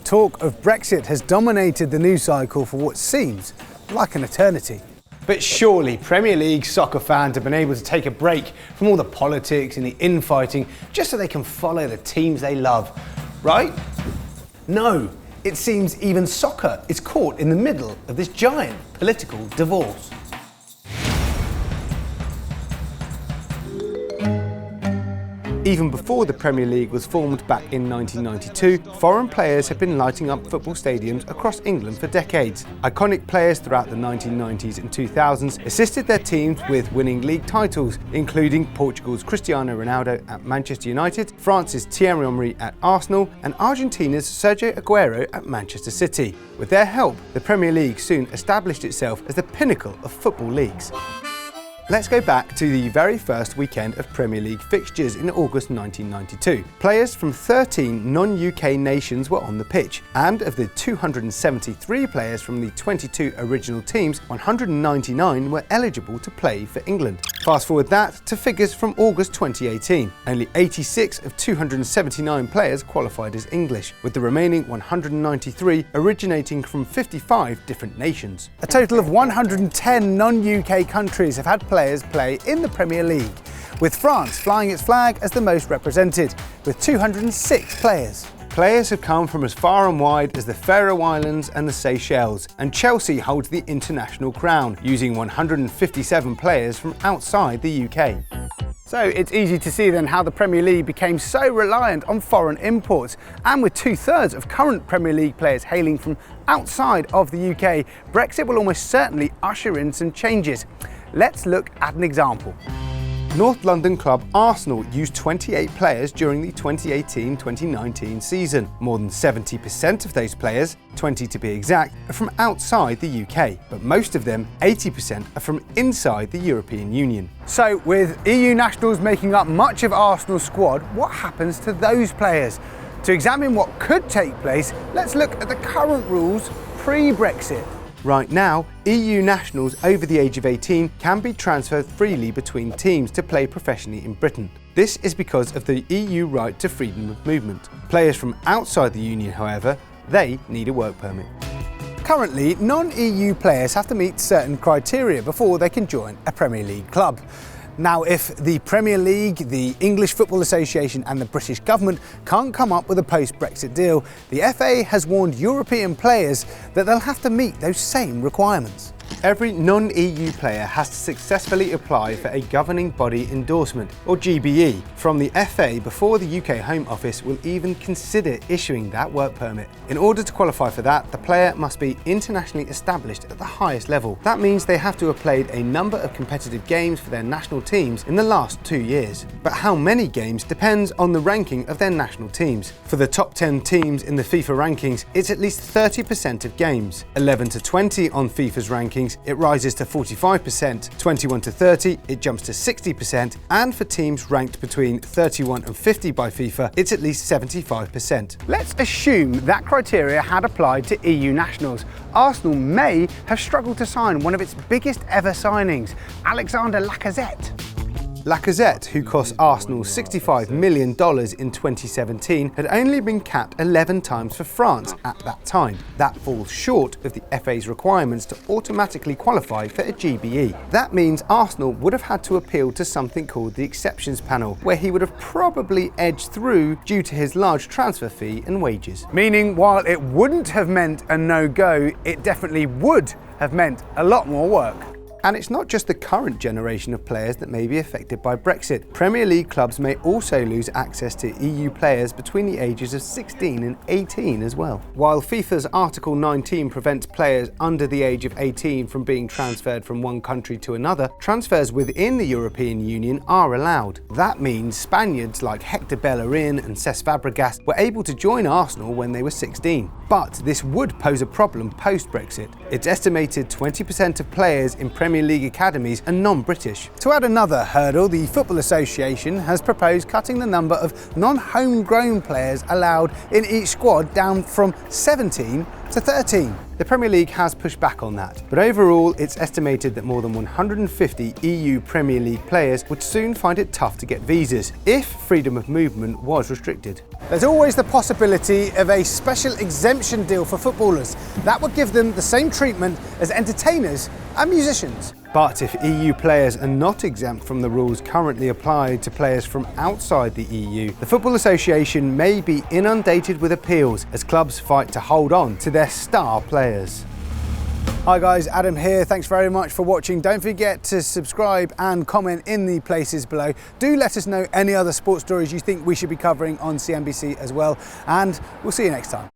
Talk of Brexit has dominated the news cycle for what seems like an eternity. But surely Premier League soccer fans have been able to take a break from all the politics and the infighting just so they can follow the teams they love, right? No, it seems even soccer is caught in the middle of this giant political divorce. Even before the Premier League was formed back in 1992, foreign players have been lighting up football stadiums across England for decades. Iconic players throughout the 1990s and 2000s assisted their teams with winning league titles, including Portugal's Cristiano Ronaldo at Manchester United, France's Thierry Henry at Arsenal, and Argentina's Sergio Aguero at Manchester City. With their help, the Premier League soon established itself as the pinnacle of football leagues. Let's go back to the very first weekend of Premier League fixtures in August 1992. Players from 13 non-UK nations were on the pitch, and of the 273 players from the 22 original teams, 199 were eligible to play for England. Fast forward that to figures from August 2018. Only 86 of 279 players qualified as English, with the remaining 193 originating from 55 different nations. A total of 110 non-UK countries have had players play in the Premier League, with France flying its flag as the most represented, with 206 players. Players have come from as far and wide as the Faroe Islands and the Seychelles, and Chelsea holds the international crown, using 157 players from outside the UK. So it's easy to see then how the Premier League became so reliant on foreign imports, and with 2/3 of current Premier League players hailing from outside of the UK, Brexit will almost certainly usher in some changes. Let's look at an example. North London club Arsenal used 28 players during the 2018-2019 season. More than 70% of those players, 20 to be exact, are from outside the UK, but most of them, 80%, are from inside the European Union. So with EU nationals making up much of Arsenal's squad, what happens to those players? To examine what could take place, let's look at the current rules pre-Brexit. Right now, EU nationals over the age of 18 can be transferred freely between teams to play professionally in Britain. This is because of the EU right to freedom of movement. Players from outside the Union, however, they need a work permit. Currently, non-EU players have to meet certain criteria before they can join a Premier League club. Now, if the Premier League, the English Football Association and the British government can't come up with a post-Brexit deal, the FA has warned European players that they'll have to meet those same requirements. Every non-EU player has to successfully apply for a governing body endorsement, or GBE, from the FA before the UK Home Office will even consider issuing that work permit. In order to qualify for that, the player must be internationally established at the highest level. That means they have to have played a number of competitive games for their national teams in the last 2 years. But how many games depends on the ranking of their national teams. For the top 10 teams in the FIFA rankings, it's at least 30% of games. 11 to 20 on FIFA's rankings, it rises to 45%, 21 to 30, it jumps to 60%, and for teams ranked between 31 and 50 by FIFA, it's at least 75%. Let's assume that criteria had applied to EU nationals. Arsenal may have struggled to sign one of its biggest ever signings, Alexander Lacazette. Lacazette, who cost Arsenal $65 million in 2017, had only been capped 11 times for France at that time. That falls short of the FA's requirements to automatically qualify for a GBE. That means Arsenal would have had to appeal to something called the exceptions panel, where he would have probably edged through due to his large transfer fee and wages. Meaning, while it wouldn't have meant a no-go, it definitely would have meant a lot more work. And it's not just the current generation of players that may be affected by Brexit. Premier League clubs may also lose access to EU players between the ages of 16 and 18 as well. While FIFA's Article 19 prevents players under the age of 18 from being transferred from one country to another, transfers within the European Union are allowed. That means Spaniards like Hector Bellerin and Cesc Fabregas were able to join Arsenal when they were 16. But this would pose a problem post-Brexit. It's estimated 20% of players in Premier League academies are non-British. To add another hurdle, the Football Association has proposed cutting the number of non-homegrown players allowed in each squad down from 17 to 13. The Premier League has pushed back on that, but overall it's estimated that more than 150 EU Premier League players would soon find it tough to get visas if freedom of movement was restricted. There's always the possibility of a special exemption deal for footballers. That would give them the same treatment as entertainers and musicians. But if EU players are not exempt from the rules currently applied to players from outside the EU, the Football Association may be inundated with appeals as clubs fight to hold on to their star players. Hi guys, Adam here. Thanks very much for watching. Don't forget to subscribe and comment in the places below. Do let us know any other sports stories you think we should be covering on CNBC as well, and we'll see you next time.